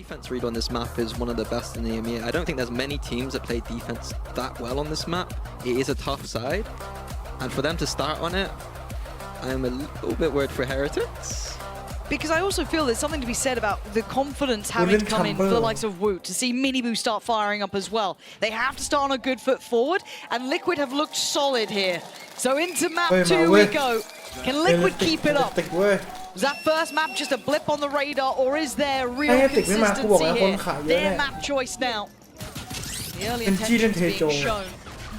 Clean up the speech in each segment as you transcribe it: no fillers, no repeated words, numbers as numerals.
defense read on this map is one of the best in the EMEA. I don't think there's many teams that play defense that well on this map. It is a tough side, and for them to start on it, I'm a little bit worried for Heretics. Because I also feel there's something to be said about the confidence having to come in for the likes of Woot, to see Miniboo start firing up as well. They have to start on a good foot forward, and Liquid have looked solid here. So into map 2 we go. Can Liquid keep it up? Was that first map just a blip on the radar, or is there real consistency here? Their map choice now. The early intentions being shown.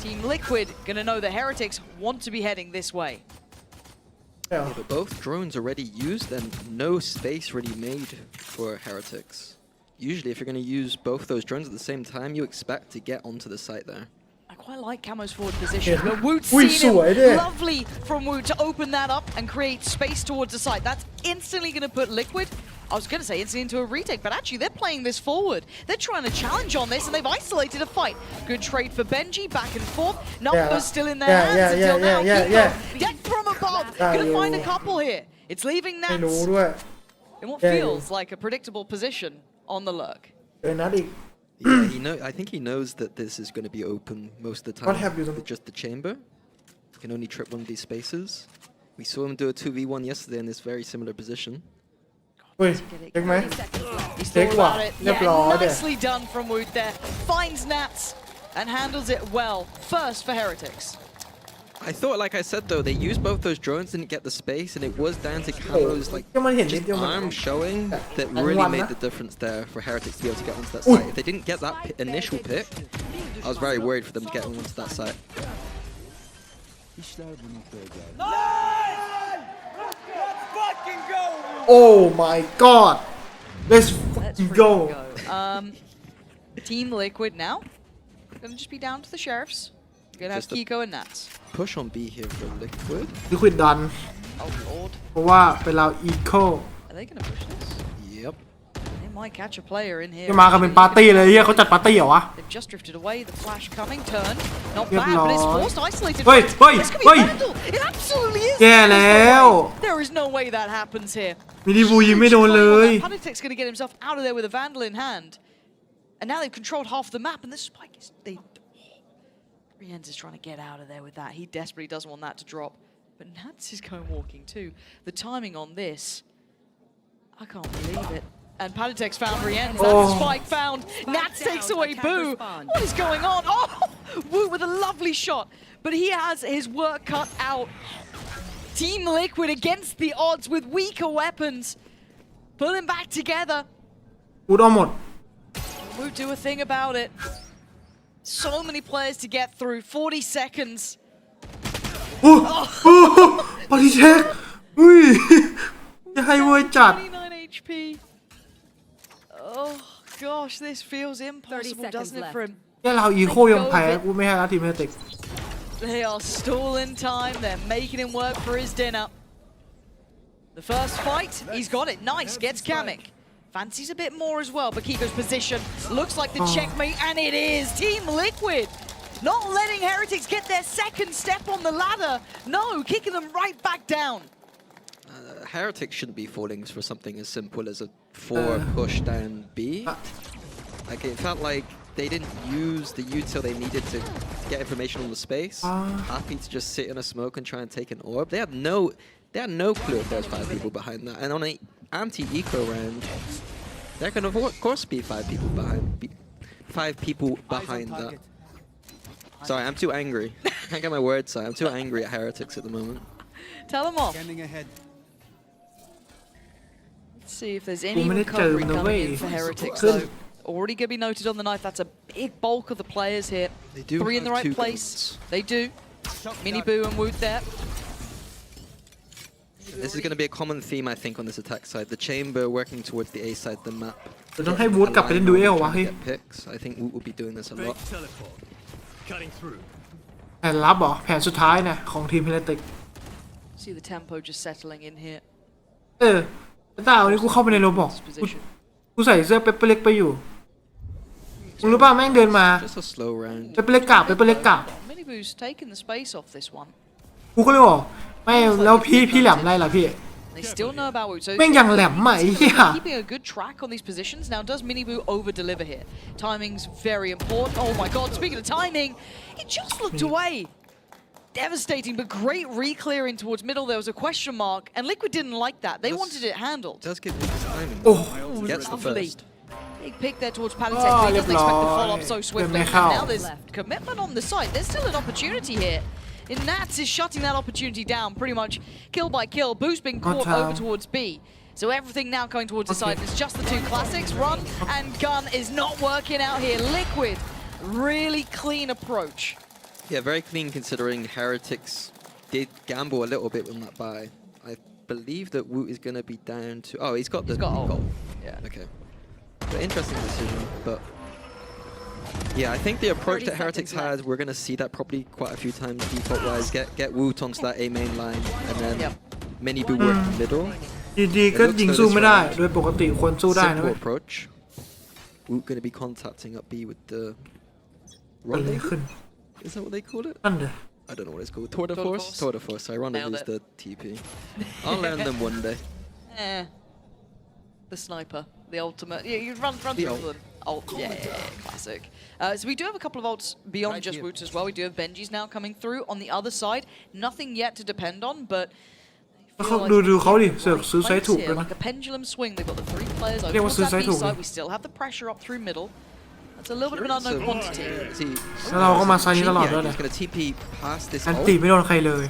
Team Liquid gonna know the Heretics want to be heading this way. Yeah, but both drones are already used and no space really made for Heretics. Usually if you're going to use both those drones at the same time, you expect to get onto the site there. I quite like Camo's forward position, but Woot's seen it. Lovely from Woot to open that up and create space towards the site. That's instantly going to put Liquid, I was going to say instantly into a retake, but actually they're playing this forward. They're trying to challenge on this, and they've isolated a fight. Good trade for Benji, back and forth. Numbers still in their hands until now. Deck from above, gonna find a couple here. It's leaving Nats in what feels like a predictable position on the lurk. Yeah, I think he knows that this is going to be open most of the time. With just the chamber. He can only trip one of these spaces. We saw him do a 2v1 yesterday in this very similar position. เฮ้ยเช็คไหม He's thought about it. Yeah, nicely done from Woot there. Finds Nats and handles it well. First for Heretics. I thought, like I said though, they used both those drones, didn't get the space, and it was down to Camo's like just arm showing that really made the difference there for Heretics to be able to get onto that site. If they didn't get that initial pick, I was very worried for them to get onto that site. Oh my god! Let's fucking go! Team Liquid now. Gonna just be down to the sheriffs. Gonna have Kiko and Nats. Push on B here for Liquid. Liquid ดัน Oh lord. เพราะว่าเป็นเรา eco Are they gonna push this? Yep. They might catch a player in here. จะมากันเป็นปาร์ตี้เลยเฮียเขาจัดปาร์ตี้เหรอวะ They've just drifted away. The flash coming. Turn. Not bad, but it's forced isolated. เฮ้ยเฮ้ย This could be เฮ้ย a vandal. It absolutely is. แย่แล้ว There is no way that happens here. มินิบูยิงไม่โดนเลย Heretics gonna get himself out of there with a vandal in hand. And now they've controlled half the map, and this spike is Rienz is trying to get out of there with that. He desperately doesn't want that to drop. But Nats is going walking too. The timing on this, I can't believe it. And Paditex found Rienz. That's the spike found. Nats takes away Boo. What is going on? Oh, Woo with a lovely shot. But he has his work cut out. Team Liquid against the odds with weaker weapons. Pulling back together. พูดเอาหมด Woo do a thing about it. So many players to get through. 40 seconds. โอ้โหปฏิเช็คอุ้ยจะให้เวอร์จัด 29 HP. Oh gosh, this feels impossible, doesn't it, for him? แค่เราอีโคยังแพ้กูไม่ให้ละทีมเฮติก They are stalling time. They're making him work for his dinner. The first fight, he's got it. Nice, gets Kamek. Fancies a bit more as well, but Kiko's position looks like the checkmate, and it is. Team Liquid not letting Heretics get their second step on the ladder. No, kicking them right back down. Heretics shouldn't be falling for something as simple as a 4 push down B. Like it felt like they didn't use the util they needed to get information on the space. Happy to just sit in a smoke and try and take an orb. They had no clue if there was 5 people behind that. And on an anti-eco round, there can of course be 5 people behind that. Sorry, I'm too angry. I can't get my words out. I'm too angry at Heretics at the moment. Tell them off. Let's see if there's any recovery coming in for Heretics though. Already going to be noted on the knife. That's a big bulk of the players here. They do 3 in the right place. They do. Miniboo and Woot there. This is going to be a common theme, I think, on this attack side. The chamber working towards the A side of the map. เราต้องให้วูดกลับไปเล่นดูเอลวะเฮ้ย I think Woot will be doing this a lot. แผนลับเหรอแผนสุดท้ายนะของทีมเฮติก See the tempo just settling in here. แต่วันนี้กูเข้าไปในโรบอกกูใส่เสื้อเปเปอร์เล็กไปอยู่มึงรู้ป่ะแม่งเดินมาเปเปอร์เล็กกลับเปเปอร์เล็กกลับ Miniboo's taking the space off this one. กูก็เลยบอกไม่แล้วพี่แหลมอะไรล่ะพี่ They still know about Woot. So แม่งยังแหลมใหม่เหี้ย keeping a good track on these positions. Now, does Miniboo over-deliver here? Timing's very important. Oh my god, speaking of timing, he just looked away. Devastating, but great re-clearing towards middle. There was a question mark, and Liquid didn't like that. They wanted it handled. Does give Lucas timing. Oh, Gets the lovely. first. Big pick there towards Palitech. He doesn't expect the follow-up so swiftly. Now there's commitment on the side. There's still an opportunity here. And Nats is shutting that opportunity down pretty much kill by kill. Boo's been caught over towards B. So everything now going towards the side. It's just the two classics. Run and gun is not working out here. Liquid, really clean approach. Yeah, very clean considering Heretics did gamble a little bit on that buy. I believe that Woot is going to be down to... Oh, he's got the goal. Yeah. Okay. But interesting decision, but... Yeah, I think the approach that Heretics had, we're going to see that probably quite a few times default-wise. Get Woot onto that A main line, and then Miniboo work middle. ดีๆก็ยิงสู้ไม่ได้โดยปกติควรสู้ได้นะ Simple เว้ย approach. Woot going to be contacting up B with the... เกิดอะไรขึ้น Is that what they call it? นั่นเด้อ I don't know what it's called. Tour de force? Tour de force. Sorry, Rendezvous is the TP. I'll learn them one day. The sniper, the ultimate. Yeah, you run through them. Ult, yeah, classic. So we do have a couple of ults beyond just Woots as well. We do have Benji's now coming through on the other side. Nothing yet to depend on, but ดูเขาดิเสือกซื้อไซส์ถูกเลยนะ like a pendulum swing. They've got the three players over เรียกว่า on ซื้อไซส์ that ถู B ก side. We still have the pressure up through middle. That's a little bit of an unknown quantity. แล้วเราก็มาไซส์นี้ตลอดด้วยเลย He's going to TP past this อัน ult. ตีไม่โดนใครเลย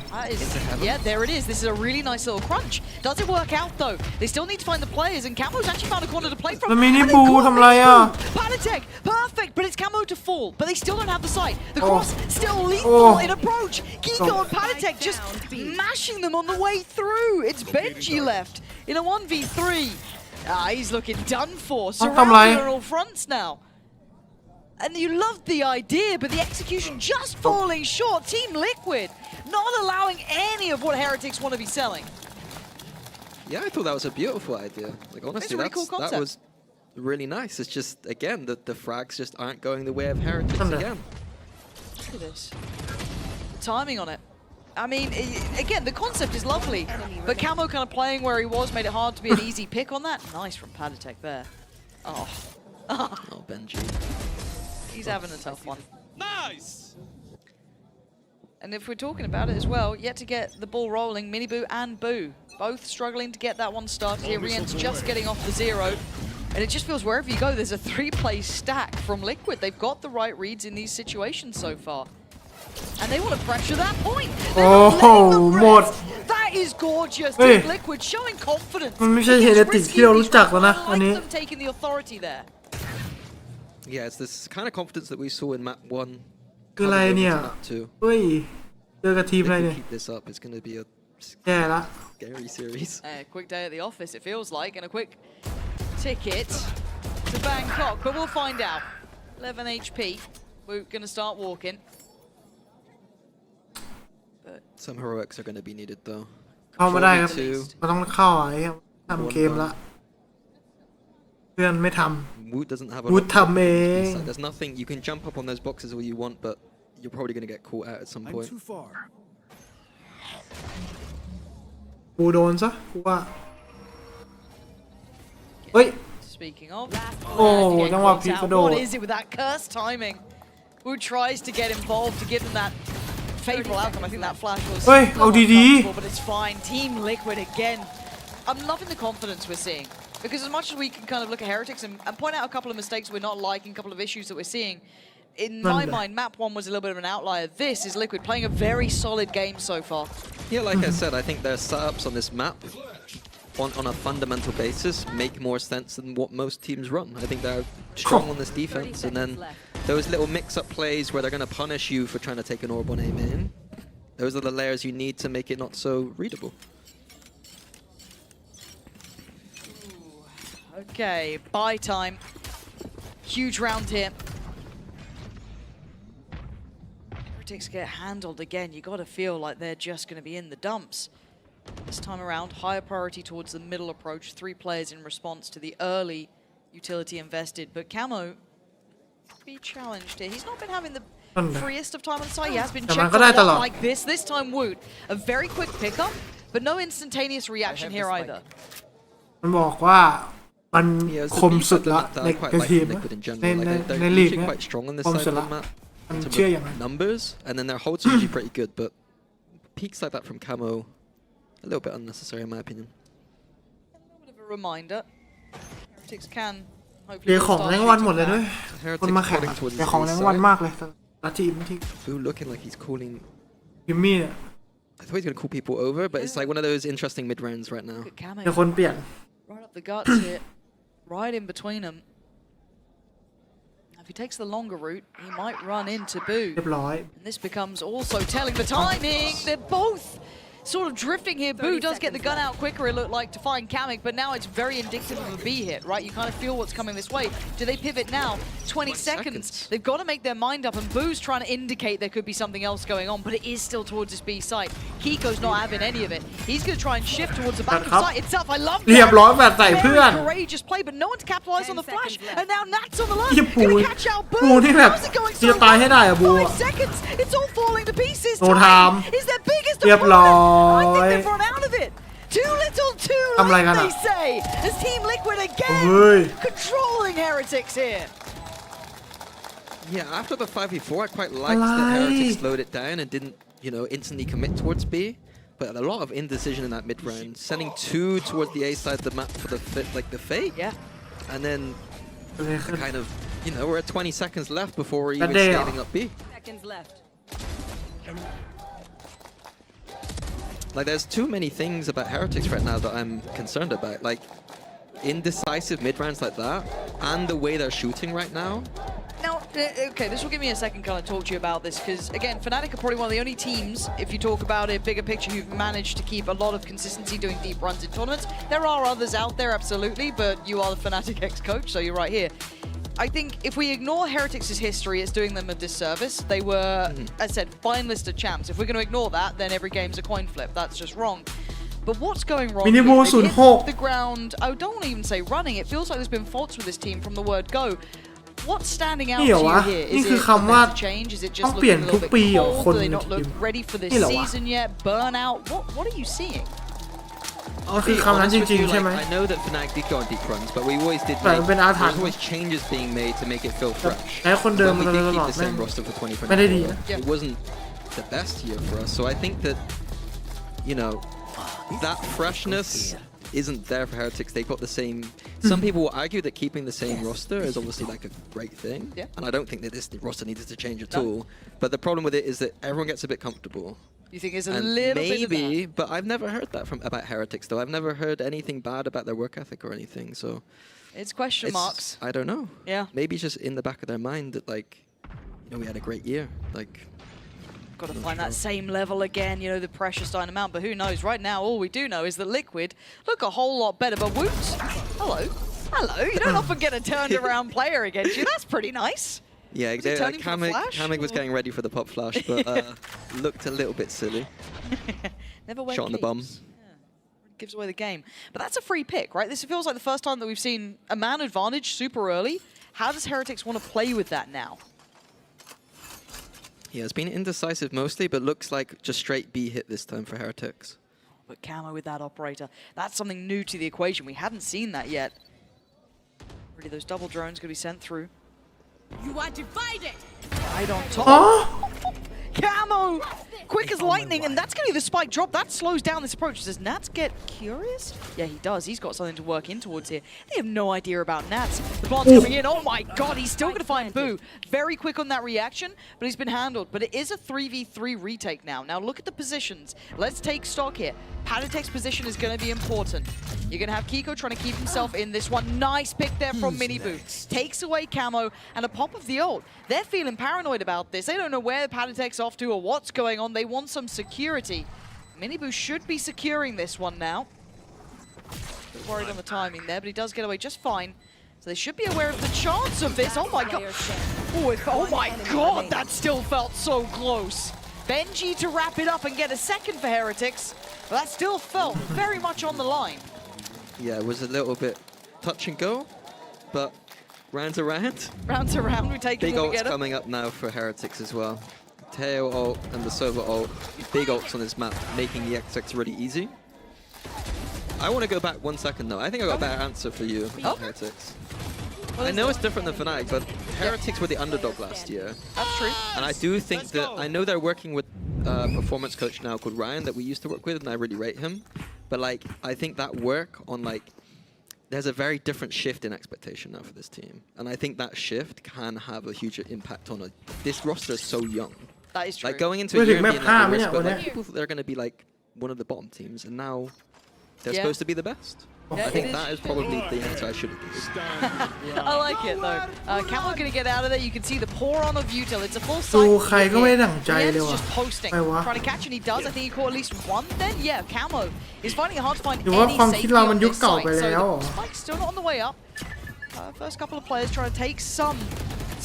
Yeah, there it is. This is a really nice little crunch. Does it work out though? They still need to find the players, and Camo's actually found a corner to play from. แล้วมินิบูทำไรอ่ะ Palitech, perfect, but it's Camo to fall. But they still don't have the sight. The cross still lethal in approach. Kiko and Palitech just mashing them on the way through. It's Benji left in a 1v3. He's looking done for. Surrounded on all fronts now. And you loved the idea, but the execution just falling short. Team Liquid not allowing any of what Heretics want to be selling. Yeah, I thought that was a beautiful idea. Like honestly, really cool that was really nice. It's just again that the frags just aren't going the way of Heretics again. Look at this. The timing on it. I mean, again, the concept is lovely, but Camo kind of playing where he was made it hard to be an easy pick on that. Nice from Palitech there. Oh. Oh, Benji. He's having a tough one. Nice! And if we're talking about it as well, yet to get the ball rolling, Miniboo and Boo, both struggling to get that one started here. Rien's just getting off the zero. And it just feels wherever you go, there's a three-play stack from Liquid. They've got the right reads in these situations so far. And they want to pressure that point. Oh, mod. That is gorgeous. Team Liquid showing confidence. มันไม่ใช่ Heretics ที่เรารู้จักแล้วนะอันนี้ I like them taking the authority there. Yeah, it's this kind of confidence that we saw in map 1. คืออะไรเนี่ย Map 2. เฮ้ยเจอกับทีมอะไร If we เนี่ย keep this up, it's going to be a แย่ละ scary series. Quick day at the office, it feels like, and a quick ticket to Bangkok, but we'll find out. 11 HP. We're going to start walking. But Some heroics are going to be needed though. เข้ามาได้ครับ Two. มันต้องเข้าไอ้ทำเกมละเพื่อนไม่ท Woot doesn't have a ำวุฒทำเอง So there's nothing. You can jump up on those boxes all you want, but you're probably going to get caught out at some point. กูโดนซะกูว่าเฮ้ย speaking of, Oh, don't want people to know. what is it with that cursed timing? Who tries to get involved to give them that favorable outcome? I think that flash was. เฮ้ยเอาดี but it's fine. Team Liquid again. I'm loving the confidence we're seeing. Because as much as we can kind of look at Heretics and point out a couple of mistakes we're not liking, a couple of issues that we're seeing, in my mind, map 1 was a little bit of an outlier. This is Liquid playing a very solid game so far. Yeah, like I said, I think their setups on this map, on a fundamental basis, make more sense than what most teams run. I think they're strong on this defense, and then those little mix-up plays where they're going to punish you for trying to take an orb on A main, those are the layers you need to make it not so readable. Okay, buy time. Huge round here. Heretics get handled again. You got to feel like they're just going to be in the dumps. This time around, higher priority towards the middle approach. 3 players in response to the early utility invested. But Camo be challenged here. He's not been having the freest of time on the side. He has been checked out like this. This time Woot, a very quick pickup. but no instantaneous reaction here either. มันบอกว่ามัน Yeah, it's ค the ม beef สุด at the ละ map that ใน I quite ใน like ทีม from Liquid in ใน general. ใน Like, ใน they're ลีก usually นะ quite strong on this คม side สุด of ละ the map มัน in terms เชื่อ of อย่างนั้น numbers, and then their holds are usually pretty good, but peaks like that from Camo, a little bit unnecessary in my opinion. A little bit of a reminder. Heretics can เดี๋ยว hopefully ของ start แรงวัน shooting หมดเลยด้วย back. คนมา Heretics แข่ง heading towards แต่ his ของ A แรงวัน side. มากเลยแต่ทีมที่ Boo looking like he's calling. พิมมี่เนี่ย I thought he was going to call people over, but it's like one of those interesting mid rounds right now. Look at Camo. เดี๋ยวคนเปลี่ยน Right up the guts here. Right in between them. If he takes the longer route, he might run into เรีย Boo. บร้อย And this becomes also telling the timing. They're both sort of drifting here. Boo does get the gun out quicker, it looked like, to find Kamek, but now it's very indicative of a B hit, right? You kind of feel what's coming this way. Do they pivot now? 20 seconds. They've got to make their mind up, and Boo's trying to indicate there could be something else going on, but it is still towards his B site. Kiko's not having any of it. He's going to try and shift towards the back of site itself. I love เรียบ that. ร้อยแบบใส่เพื่อน Very courageous play, but no one to capitalize on the flash. And now Nat's on the line. เฮียปู Gonna catch out ปู Boo. นี่แบบ How's it going จะ so ตายให้ได้อะบู 5 seconds. It's all falling to pieces. No Time time. is their biggest เรียบร้อย opponent. I think they've run out of it. Too little, too ทำอะไรกัน late, อะ they say. As Team Liquid เฮ้ย again controlling Heretics here. Yeah, after the 5v4, I quite liked that Heretics slowed it down and didn't, you know, instantly commit towards B. But a lot of indecision in that mid round, sending two towards the A side of the map for the the fake. Yeah. And then อะไรขึ้น kind of, you know, we're at 20 seconds left before we're That even day, scaling up B. Seconds left. Like, there's too many things about Heretics right now that I'm concerned about. Like, indecisive mid rounds like that, and the way they're shooting right now. Now, okay, this will give me a second kind of talk to you about this, because again, Fnatic are probably one of the only teams, if you talk about it, bigger picture, who've managed to keep a lot of consistency doing deep runs in tournaments. There are others out there, absolutely, but you are the Fnatic ex-coach, so you're right here. I think if we ignore Heretics' history, it's doing them a disservice. They were, as I said, finalist of champs. If we're going to ignore that, then every game's a coin flip. That's just wrong. But what's going wrong? Mini Here? ball They've hit 06 the ground. I don't want to even say running. It feels like there's been faults with this team from the word go. What's standing out to นี่เหรอ you วะ here? นี่ Is คือ it คำว่า a change? Is it ต้อง just เปลี่ยน looking a ทุ little ก bit ปีเหรอ cold? คน Do ใน they not ที look ม ready for this นี่เหรอวะ season yet? Burnout? What are you seeing? มันคือคำนั้นจริงๆใช่ไหม I know that Fnatic did go on deep runs, but we always did แต่มันเป็นอาถรร there's พ์ always changes being made to make it feel fresh. แพ้คนเดิม But มา we ต did ล keep อด the แม่ง same roster for ไม่ได้ดี 2024. นะ It wasn't the best year for us, so I think that, you know, that freshness isn't there for Heretics. They've got the same. Some people will argue that keeping the same roster is obviously like a great thing, Yeah. and I don't think that this roster needs to change at No. all. But the problem with it is that everyone gets a bit comfortable. You think it's a And little bit of maybe, that? but I've never heard that from about Heretics though. I've never heard anything bad about their work ethic or anything. So It's question it's- marks. I don't know. Yeah. Maybe it's just in the back of their mind that, like, you know, we had a great year. Like, Got to Not find that sure. same level again, you know, the pressure's starting to mount, but who knows? Right now, all we do know is that Liquid look a whole lot better, but Woot, hello, hello, you don't often get a turned around player against you, that's pretty nice. yeah, Was he turning for the flash, Kamek was or- getting ready for the pop flash, but looked a little bit silly. Never went Shot on the bum. Gives away the game. But that's a free pick, right? This feels like the first time that we've seen a man advantage super early. How does Heretics want to play with that now? Yeah, it's been indecisive mostly, but looks like just straight B hit this time for Heretics. But Camo with that operator, that's something new to the equation. We hadn't seen that yet. Really, those double drones going to be sent through. You are divided. Right on top. อ๋อ Camo! Quick as lightning, and that's going to be the spike drop. That slows down this approach. Does Nats get curious? Yeah, he does. He's got something to work in towards here. They have no idea about Nats. The blonde's coming in. Oh my god, he's still going to find Boo. Very quick on that reaction, but he's been handled. But it is a 3v3 retake now. Now look at the positions. Let's take stock here. Patatek's position is going to be important. You're going to have Kiko trying to keep himself in this one. Nice pick there from Mini Boo. Takes away Camo and a pop of the ult. They're feeling paranoid about this. They don't know where Patatek's off to or what's going on. They want some security. Mini Boo should be securing this one now. Bit worried on the timing there, but he does get away just fine. So they should be aware of the chance of this. Oh my god. Oh my god, that still felt so close. Benji to wrap it up and get a second for Heretics. But that still felt very much on the line. Yeah, it was a little bit touch and go, but rounds around. Rounds around, we take Big it when we ults get it. coming up now for Heretics as well. tail ult and the server ult, big ults on this map, making the XX really easy. I want to go back 1 second though. I think I got a better answer for you, Heretics. I know it's different than Fnatic, but Heretics were the underdog last year. That's true. And I do think that, I know they're working with a performance coach now called Ryan that we used to work with, and I really rate him. But like, I think that work on like, there's a very different shift in expectation now for this team. And I think that shift can have a huge impact on it. This roster is so young. That is true. Like going into a year being like a risk, but like people they're going to be like one of the bottom teams, and now they're supposed to be the best. I think that is probably the answer I should have given. I like it though. Camo gonna get out of there. You can see the pour on of Util. It's a full ดู cycle. ใครก็ไม่ได้ดั่งใจเลย Rien's ว่ะ just posting, ไม่วะ trying to catch, and he does. I think he caught at least one. Then yeah, Camo is finding it hard to find หรือว่า any ความคิด safety เรามั on นยุค this เก่า side. ไป So แล้ว the spike's still not on the way up. First couple of players trying to take some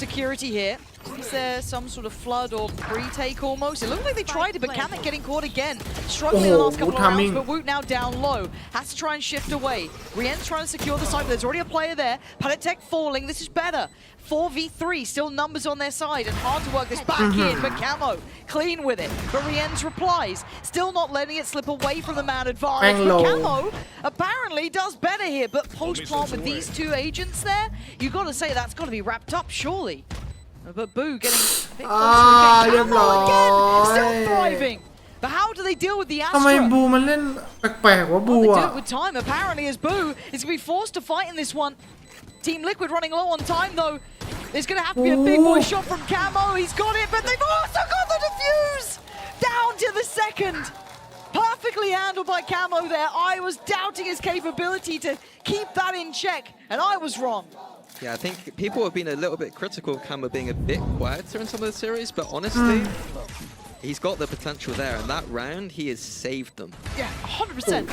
security here. Is there some sort of flood or pre-take almost? It looked like they tried it, but Kamek getting caught again. Struggling the last couple of rounds, but Woot now down low. Has to try and shift away. Rien's trying to secure the side, but there's already a player there. Palitek falling. This is better. 4v3, still numbers on their side, and hard to work this back in, but Camo clean with it. But Rien's replies, still not letting it slip away from the man advantage. But Camo apparently does better here, but post-plant with these two agents there, you got to say that's got to be wrapped up, surely. But Boo getting a bit closer again. Camo again, still thriving. But how do they deal with the ทำไม Astra? บูมันเล่นแปลกๆวะบู Well, they do อ่ะ it with time, apparently, as Boo is going to be forced to fight in this one. Team Liquid running low on time, though. There's going to have to be a big boy shot from Camo. He's got it, but they've also got the defuse! Down to the second. Perfectly handled by Camo there. I was doubting his capability to keep that in check, and I was wrong. Yeah, I think people have been a little bit critical of Kamo being a bit quieter in some of the series, but honestly, he's got the potential there, and that round, he has saved them. Yeah, 100%.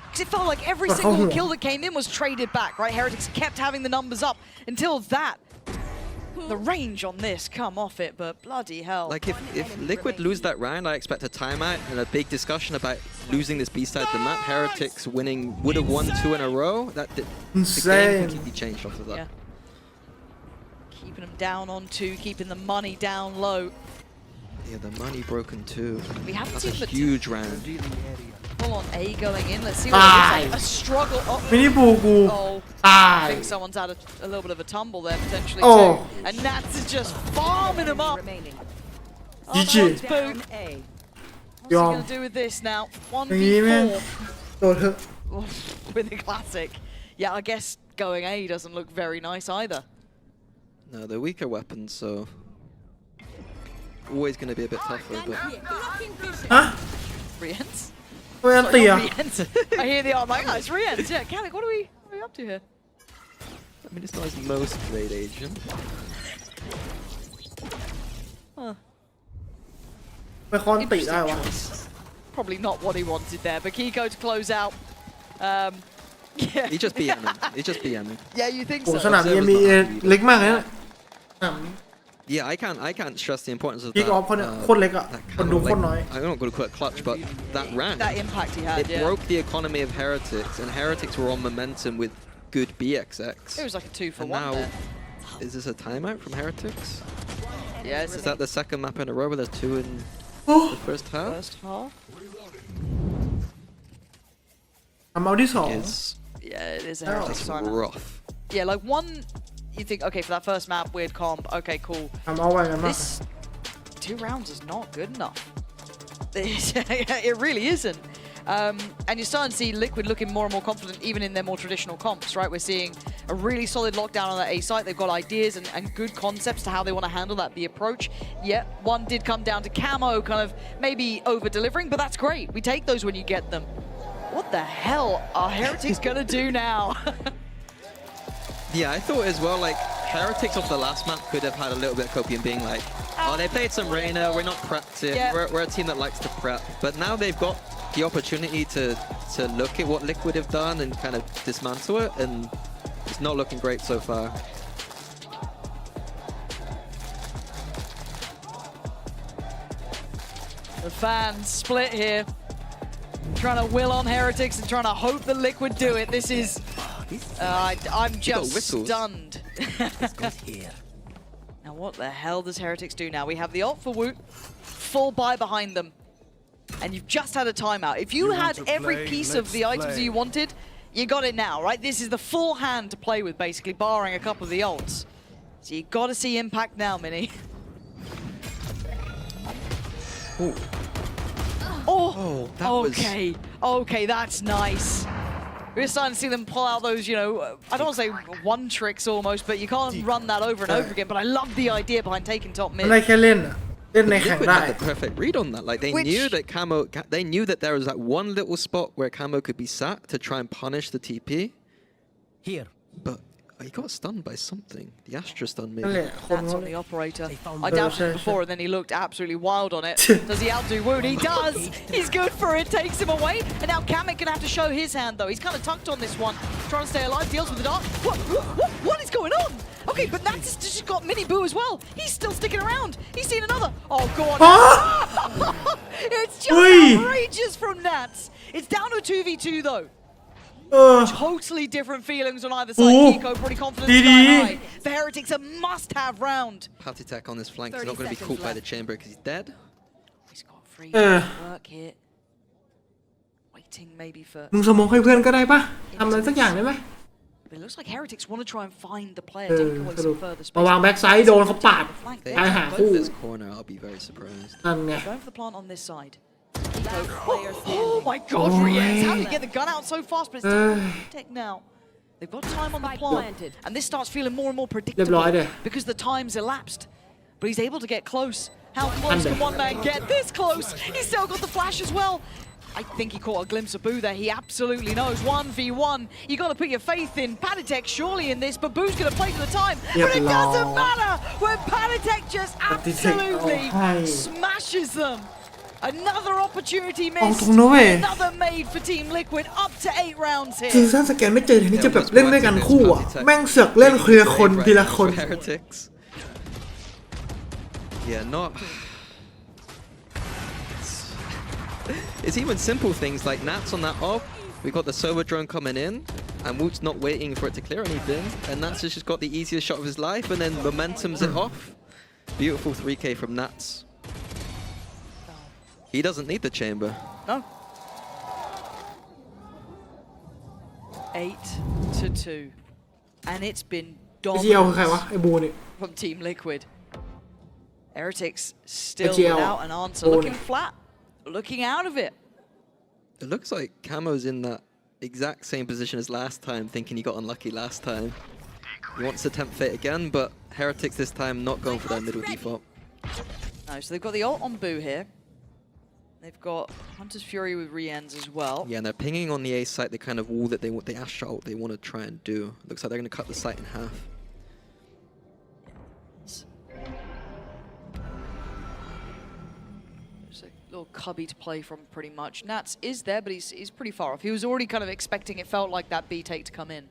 Because it felt like every single kill that came in was traded back, right? Heretics kept having the numbers up until that. The range on this come off it, but bloody hell. Like, if Liquid lose that round, I expect a timeout and a big discussion about losing this B-side of the map. Heretics winning, would have won 2 in a row. The game completely changed off of that. Yeah. Keeping them down on 2, keeping the money down low. Yeah, the money broken too. We haven't That's seen a the huge round. full on A going in. Let's see what it looks like. A struggle. มินิบูกู Oh, ตาย I think someone's had a little bit of a tumble there potentially Oh. too. And Nats is just farming him up. Remaining. Oh, GG. no, it's Boo. Down A. What's he going to do with this now? อย่างนี้แม่ง 1v4 โดนเถอะ with the classic. Yeah, I guess going A doesn't look very nice either. No, they're weaker weapons, so always going to be a bit tougher. But ฮะ Rien's? ทำไมอันเตีย Rien's. I hear the art like, oh, it's Rien's. Yeah, Calic, what are we up to here? I mean, it's not his most played agent. Huh. ไปคอนติได้ Interesting วะ choice. Probably not what he wanted there, but Kiko to close out. Yeah. He just BM'ing. He just BM'ing. Yeah, you think โอ้ so? สนาม NBA เล็กมากเลยนะ Yeah, I can't stress the importance of พิก that. ออฟเขาเนี่ยโคตรเล็กอ่ะ that คน kind ดู of, โคตรน้อย I'm not going to quit clutch, but that round, That impact he had, it yeah. broke the economy of Heretics, and Heretics were on momentum with good BXX. It was like a 2 for And 1 now, there. is this a timeout from Heretics? Yeah, it's Is that the second map in a row where there's 2 in โอ้ the first half? first half. ทำเอาที่สอง Is Yeah, it is a Oh. Heretics that's timeout. rough. Yeah, like one, you think, okay, for that first map, weird comp, okay, cool. ทำเอาไว้กันมาก This 2 rounds is not good enough. It really isn't. And you're starting to see Liquid looking more and more confident even in their more traditional comps, right? We're seeing a really solid lockdown on that A site. They've got ideas and good concepts to how they want to handle that, the approach. Yeah, one did come down to Camo, kind of maybe over-delivering, but that's great. We take those when you get them. What the hell are Heretics going to do now? Yeah, I thought as well, like, Heretics off the last map could have had a little bit of copium being like, oh, they played some Reyna, we're not prepped it, Yeah. we're a team that likes to prep. But now they've got the opportunity to look at what Liquid have done and kind of dismantle it, and it's not looking great so far. The fans split here. Trying to will on Heretics and trying to hope that Liquid do it. This is... I'm just whistles. stunned. Now what the hell does Heretics do now? We have the ult for Woot, full buy behind them, and you've just had a timeout. If you had every piece of the items you wanted, you got it now, right? This is the full hand to play with, basically, barring a couple of the ults. So you got to see impact now, Mini. Oh, that was... Okay, that's nice. We're starting to see them pull out those, you know, I don't want to say one tricks almost, but you can't run that over and over again. But I love the idea behind taking top mid. อะไรแค่เล่นอะเล่นในแข่ง Liquid ได้ had the perfect read on that. Like they knew that they knew that there was that one little spot where Camo could be sat to try and punish the TP. Here. But he got stunned by something. The Astra stun นั่นแห maybe. ละคน That's on the operator. I Oh, doubted sure, it before, sure. and then he looked absolutely wild on it. Does he outdo Woot? He does! He's good for it, takes him away. And now Kamek gonna have to show his hand, though. He's kind of tucked on this one, trying to stay alive, deals with the dark. What is going on? Okay, but Nats has just got Mini Boo as well. He's still sticking around. He's seen another. Oh, go on. It's just outrageous from Nats. It's down to a 2v2, though. เออ Totally different feelings on either side. Oh. Kiko pretty confident Didi. sky high. For Heretics, a must-have round. Patitek on his flank is 30 not going to be caught by the seconds chamber because he's dead. He's got free Uh. work here. Waiting maybe for... มึงสมองให้เพื่อนก็ได้ปะทำอะไรสักอย่างได้ไหม But it looks like Heretics want to try and find the player, เออ take away สรุป some further space. มาวางแบ็กไซด์โดนเขาปาด Flank They there. I have have. both Ooh. this corner. I'll be very surprised. นั่นไง Going for the plant on this side. Player Oh standing. my god, Oh, Riaz! How man. did he get the gun out so fast? But it's time to protect now. They've got time on the Spike plant. planted. And this starts feeling more and more เรียบ predictable ร้อยเลย because the time's elapsed. But he's able to get close. How close can one man get? This close! He's still got the flash as well. I think he caught a glimpse of Boo there. He absolutely knows. 1v1. You got to put your faith in Patitek surely in this, but Boo's going to play for the time. But it doesn't matter when Patitek just absolutely smashes them. Another opportunity เอา missed. ตรงนะเว้ย Another made for Team Liquid. Up to 8 rounds ซี here. ซั่นสแกนไม่เจอทีนี้จะแบบเล่นด้วยกันคู่อ่ะแม่งเสือกเล่นเคลียร์คนทีละคน For Heretics. Yeah, not. It's even simple things like Nats on that off. We got the server drone coming in, and Woot's not waiting for it to clear anything. And Nats has just got the easiest shot of his life, and then momentum's it off. Beautiful 3K from Nats. He doesn't need the chamber. No. 8-2. And it's been ไอ้เจียวคือใครวะ dominant ไอ้บูนี่ from Team Liquid. Heretics still GL. without an answer. Oh, Looking no. flat. Looking out of it. It looks like Camo's in that exact same position as last time, thinking he got unlucky last time. He wants to tempt fate again, but Heretics this time not going for their middle default. No, so they've got the ult on Boo here. They've got Hunter's Fury with Rienz as well. Yeah, and they're pinging on the A site the kind of wall that they want, the Astra ult they want to try and do. Looks like they're going to cut the site in half. There's a little cubby to play from pretty much. Nats is there, but he's pretty far off. He was already kind of expecting, it felt like that B take to come in.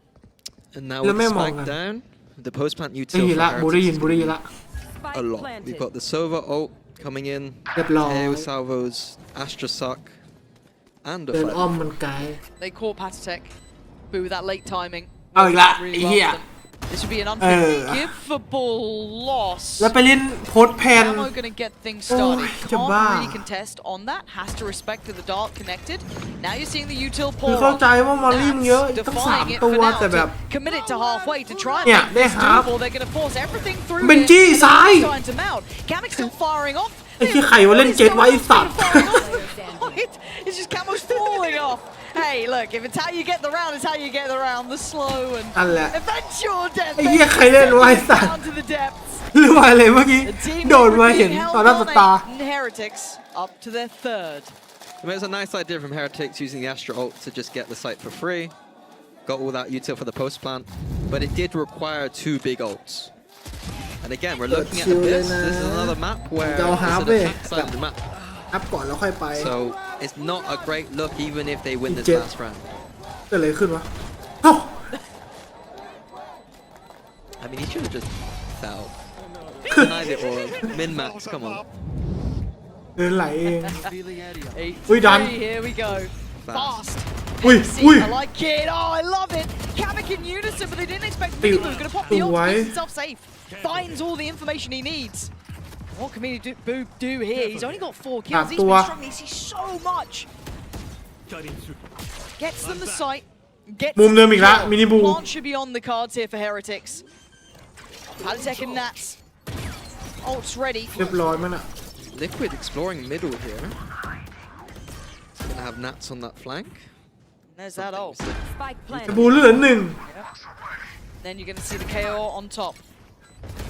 And now with the spike down, the post plant ได้ util ยิน for ละบูได้ยิน Heretics บูได้ยินละ Spike a lot. planted. We've got the Sova ult coming in, เรียบร้อย Teo salvos, Astra suck, and a เดิน fight. อ้อมมันไกล They caught Patitek. Boo with that late timing. เอาอีกละ Really ไอ้ well เหี้ย for them. This would be an unforgivable loss. แล้วไปเล่นโพสต์แพน Camo gonna get things started. Oh,จะ Can't บ้า really contest on that. Has to respect to the dark connected. Now you're seeing the util คือ pour เข้า on. ใจว่ามาริมเยอะตั้ง Defying 3 it ตั for ว now แต่แบบ to commit it to halfway to try and เนี่ย make ได้ this ฮาร์ฟ doable. They're gonna force everything through เบน here. จี้ซ้าย Trying to mount. Kamek still firing off. ไอ้ที่ใครว่าเล่นเจ็ตไว้ไอ้สัตว์ It's just Camo's falling off. Hey, look, if it's how you get the round, it's how you get the round. The slow and นั่นแหละ eventual death. ไอ้เหี้ยใครเล่นไว้ไอ้สัตว์ Down to the depths. หรือว่าอะไรเมื่อกี้ The team โดดมาเห็น being held ต่อหน้าต่อตา on eight, and Heretics up to their third. I mean, it's a nice idea from Heretics using the Astra ult to just get the site for free. Got all that util for the post plant, but it did require 2 big ults. And again, we're looking at this. This is another map where Go there's half an it. attack side of the map. นับก่อนแล้วค่อยไป So it's not a great look even if they win this Jet. last round. เกิดอะไรขึ้นวะเอ้า I mean, he should have just fell. Denied it all. Min-max, come on. เดินไหลเอง Eight, We done. three, here we go. Fast. Ui, Pacey, ui. I like it. Oh, I love it. Kavik in unison, but they didn't expect Minibu. Gonna pop the ult to keep himself safe. Finds all the information he needs. What can Minibu do here? He's only got 4 kills. He's been struggling. He sees so much. Gets them the sight. Gets มุมเดิมอีกแล้วมินิบู Plant should be on the cards here for Heretics. Palitek and Nats. Ult's ready. เรียบร้อยมั้ยน่ะ Liquid exploring middle here. Gonna have Nats on that flank. There's that ult. Spike จะ planted. บูเหลือหนึ่ง Then you're gonna see the KO on top.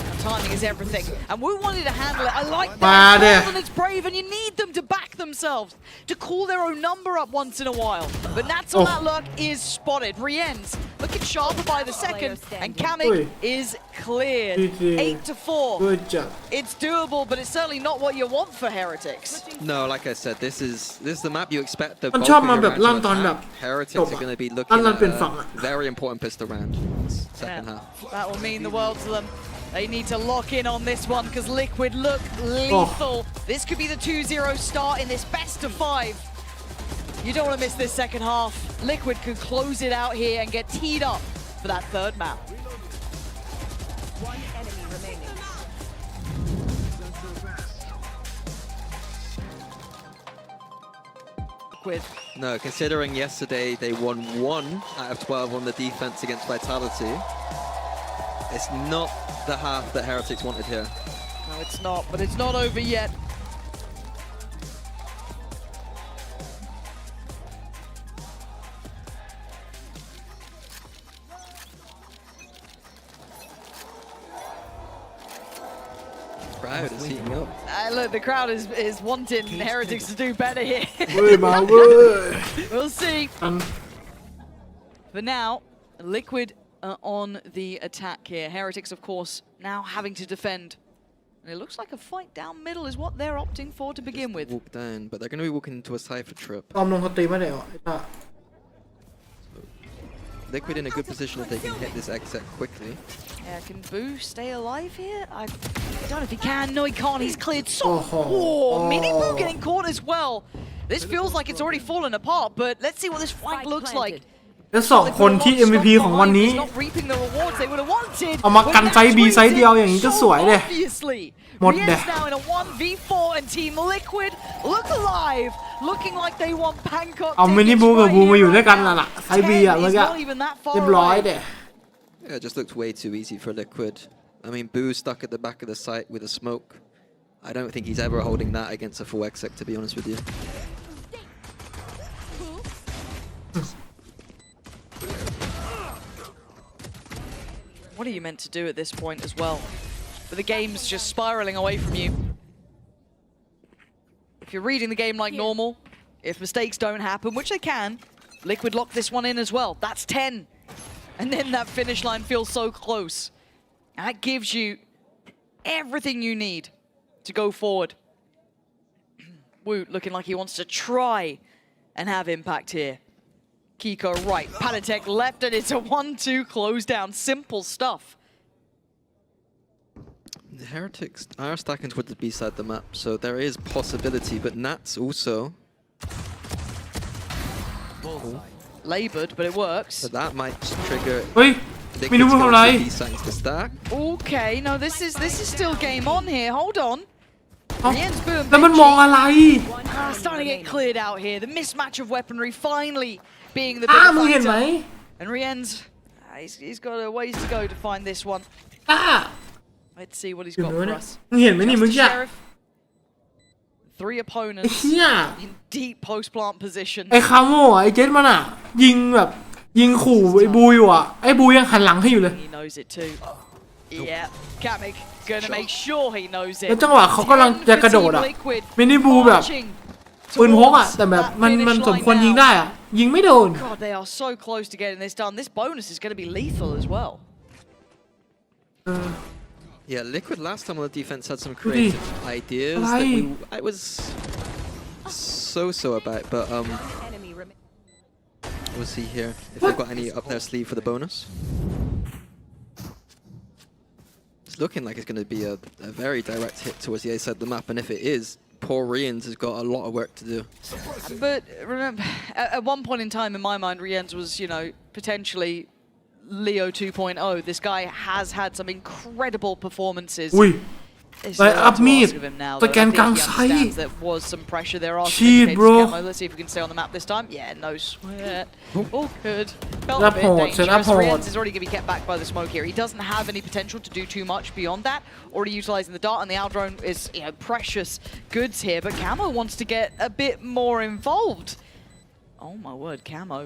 And timing is everything. And we wanted to handle it. I like that. And it's brave, and you need them to back themselves, to call their own number up once in a while. But Nats on that luck is spotted. Rien's looking sharper by the second, and Kamik is cleared. 8-4. Good job. It's doable, but it's certainly not what you want for Heretics. No, like I said, this is the map you expect the มัน bulk ชอบ of มา your แบบ round ลั่น to ตอนแบบ attack. Heretics จบ are going to be ลั่ looking นเป็นฝั่ง at a very important pistol round. Second half. That will mean the world to them. They need to lock in on this one because Liquid look lethal. This could be the 2-0 start in this best of 5. You don't want to miss this second half. Liquid could close it out here and get teed up for that third map. One enemy remaining. Liquid. No, considering yesterday they won 1 out of 12 on the defense against Vitality, it's not the half that Heretics wanted here. No, it's not, but it's not over yet. Crowd is heating up. Look, the crowd is wanting Heretics to do better here. เว้ยมาเว้ย We'll see. อัน For now, Liquid are on the attack here. Heretics, of course, now having to defend. And it looks like a fight down middle is what they're opting for to begin with. Walk down, but they're going to be walking into a cipher trip. ตอมลงสตรีมไม่ได้หรอไอ้ตา Liquid in a good position if they can hit this exit quickly. Yeah, can Boo stay alive here? I don't know if he can. No, he can't. He's cleared so. Mini Boo getting caught as well. This feels like it's already fallen apart, but let's see what this flank Spike looks like. planted. และสองคนที่ MVP ของวันนี้ Not reaping the rewards they would have wanted. เอามากันไซส์ B ไซส์เดียวอย่างนี้ก็สวยเลย Obviously. หมดเด้ Rien's now in a 1v4 and Team Liquid look alive, looking like they want Bangkok เอามินิ tickets บูกับ right บูมาอยู่ here ด้วยกัน right น่ะ now. ล่ะไซส์ B อ่ะ 10 เมื่อ is กี้ not even that far เรียบร้อย away. เด้ Yeah, it just looked way too easy for Liquid. I mean, Boo stuck at the back of the site with a smoke. I don't think he's ever holding that against a full exec, to be honest with you. What are you meant to do at this point as well? But the game's just spiraling away from you. If you're reading the game like normal, if mistakes don't happen, which they can, Liquid lock this one in as well. That's 10. And then that finish line feels so close. That gives you everything you need to go forward. Woot looking like he wants to try and have impact here. Kiko right, Palitek left, and it's a 1-2 close down. Simple stuff. The Heretics are stacking towards the B side of the map, so there is possibility, but Nats also. Labored, but it works. So that might trigger เฮ้ย มินิ Liquid's บูทำอะไร going to B side to stack. Okay, no, this is still game on here. Hold on. เอ้า Rien's boom. แล้วมันมองอะไร Starting to get cleared out here. The mismatch of weaponry finally being the อ้า bigger มึงเห็นไหม fighter. And Rien's, he's got a ways to go to find this one. อ้า Let's see what he's อยู่ got นู้น for นะ us. มึงเห็นไหมนี่มึง Just จะ Sheriff. 3 ไอ้ opponents เหี้ย in deep post plant position. ไอ้คาโม่อะไอ้เจ็ตมันอ่ะ ยิงแบบยิงขู่ไอ้บูอยู่อ่ะไอ้บูยังหันหลังให้อยู่เลย He knows it too. Yeah, Kamik gonna make sure he knows it. แล้วจังหวะเขากำลังจะกระโดดอ่ะ มินิบูแบบ ปืนพกอ่ะแต่แบบมันสมควรยิงได้อ่ะยิงไม่โดน God, they are so close to getting this done. This bonus is going to be lethal as well. Yeah, Liquid last time on the defense had some creative ideas that I was so about, but Enemy remaining. we'll see here if they've got any up their sleeve for the bonus. It's looking like it's going to be a very direct hit towards the A side of the map, and if it is, poor Rien's has got a lot of work to do. But remember, at one point in time in my mind, Rien's was, you know, potentially Leo 2.0. This guy has had some incredible performances. อุ้ย There's ไลน์อัพ to มีด ask of him now, ส though. แกน I think กลาง he ไซด์ understands there was some pressure. There are some Cheat, indications bro. of camo. Let's see if we can stay on the map this time. Yeah, no sweat. All good. Felt a Set up bit hold, set up dangerous. hold. Rienz is already going to be kept back by the smoke here. He doesn't have any potential to do too much beyond that. Already utilizing the dart, and the Owl drone is, you know, precious goods here. But Camo wants to get a bit more involved. Oh my word, Camo.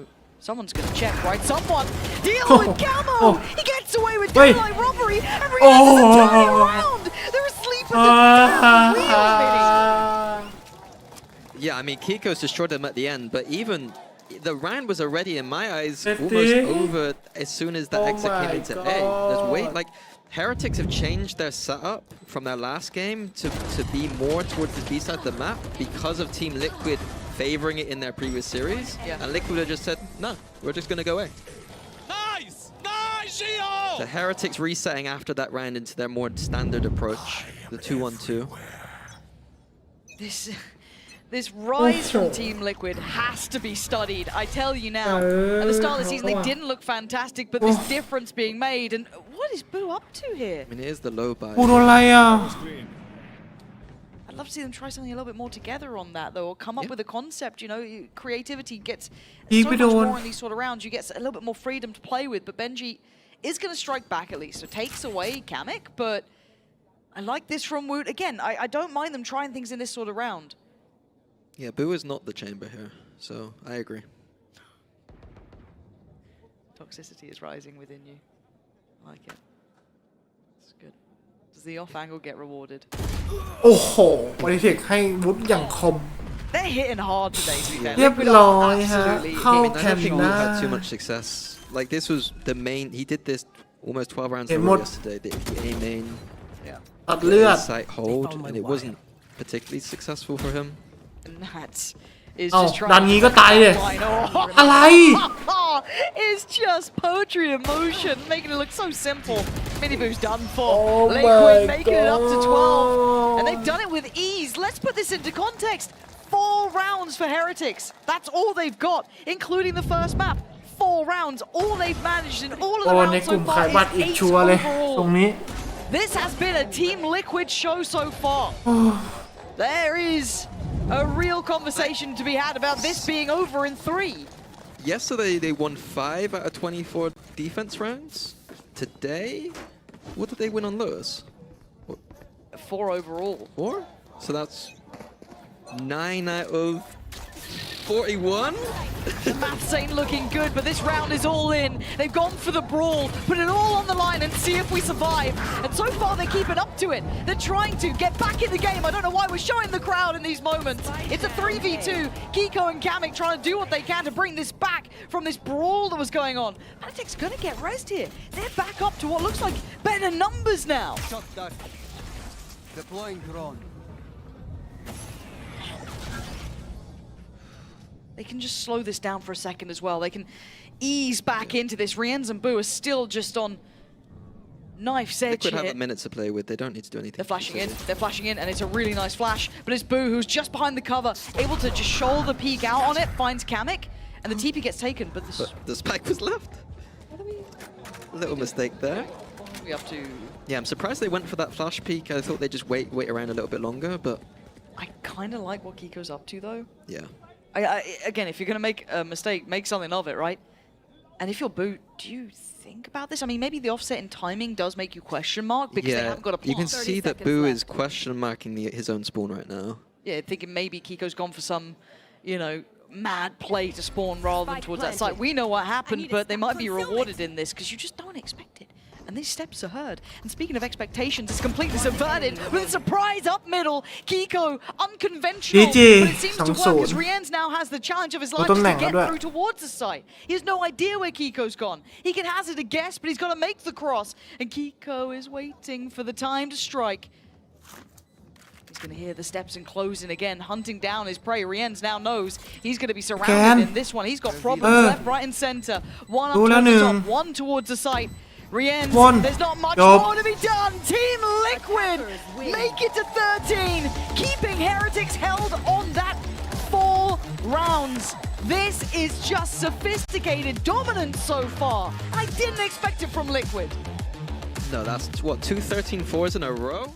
Someone's going to check, right? Someone deal with Camo! He gets away with daylight robbery, and Rienz is turning around! They're asleep at the wheel, Yeah, I mean, Kiko's destroyed them at the end, but even the round was already, in my eyes, almost over as soon as the Oh exit came my into A. There's way, God. like, Heretics have changed their setup from their last game to be more towards the B side of the map because of Team Liquid favoring it in their previous series. Yeah. And Liquid have just said, no, we're just going to go away. Nice! Nice, Gio! The Heretics resetting after that round into their more standard approach, the 2-1-2. This rise from Team Liquid has to be studied, I tell you now. At the start of the season, they didn't look fantastic, but this difference being made. And what is Boo up to here? I mean, it is the low buy. กูโดนอะไรอ่ะ I'd love to see them try something a little bit more together on that, though, or come up with a concept. You know, creativity gets so much more in these sort of rounds. You get a little bit more freedom to play with. But Benji is going to strike back at least, so takes away Kamek. But I like this from Woot. Again, I don't mind them trying things in this sort of round. Yeah, Boo is not the chamber here, so I agree. Toxicity is rising within you. I like it. It's good. Does the off angle get rewarded? โอ้โหบริเทคให้วุฒิอย่างคม They're hitting hard today, to be fair. เรียบ Liquid ร้อ are ยฮะ absolutely เข้า I แข่ don't ง think ได้ Wu had too much success. Like, this was the main. He did this almost 12 rounds in a Hey, row Mod. yesterday. The A main ตัดเลือด site hold, and it wasn't particularly successful for him. And that is เอ้า just trying ดันงี้ก็ตายเลย Oh. อะไร It's just poetry in motion, making it look so simple. Miniboo's done for. Oh Liquid my making it up to 12. God. And they've done it with ease. Let's put this into context. 4 rounds for Heretics. That's all they've got, including the first map. 4 rounds. All they've managed in all of โอ้ the ใน rounds กลุ่ so มขาย far บัตร is อีก 8 ชัวร์เลย ตรงนี้ overall. This has been a Team Liquid show so far. There is a real conversation to be had about this being over in 3. Yesterday, they won 5 out of 24 defense rounds. Today, what did they win on Lewis? 4 overall. 4? So that's 9 out of 41? The maths ain't looking good, but this round is all in. They've gone for the brawl, put it all on the line and see if we survive. And so far, they're keeping up to it. They're trying to get back in the game. I don't know why we're showing the crowd in these moments. It's a 3v2. Kiko and Kamek trying to do what they can to bring this back from this brawl that was going on. Heretics gonna get rest here. They're back up to what looks like better numbers now. Shot down. Deploying drone. They can just slow this down for a second as well. They can ease back into this. Rienz and Boo are still just on knife's edge Liquid have here. a minute to play with. They don't need to do anything. They're flashing in, and it's a really nice flash. But it's Boo who's just behind the cover, able to just shoulder peek out on it, finds Kamek, and the TP gets taken. But this, But the spike was left. Little mistake there. we up to. Yeah, I'm surprised they went for that flash peek. I thought they'd just wait around a little bit longer, but I kind of like what Kiko's up to though. yeah. Again, if you're gonna make a mistake, make something of it, right? And if you're Boo, do you think about this? I mean, maybe the offset in timing does make you question mark because they haven't got a You plot. can see that Boo is question marking his own spawn right now. Yeah, thinking maybe Kiko's gone for some, you know, mad play to spawn rather than towards that site. We know what happened, but they might be rewarded in this because you just don't expect it. And these steps are heard. And speaking of expectations, it's completely subverted with a surprise up middle. Kiko, unconventional, GG, but it seems to work as 2-0. Rienz now has the challenge of his life Ito to na, get ano? through towards the site. He has no idea where Kiko's gone. He can hazard a guess, but he's got to make the cross. And Kiko is waiting for the time to strike. He's going to hear the steps and closing again, hunting down his prey. Rienz now knows he's going to be surrounded in this one. He's got problems left, right, and center. One up Dula towards the nung. top, one towards the site. Rienz, One. there's not much Yup. more to be done. Team Liquid make it to 13, keeping Heretics held on that 4 rounds. This is just sophisticated dominance so far. I didn't expect it from Liquid. No, that's what, 2 13-4s in a row?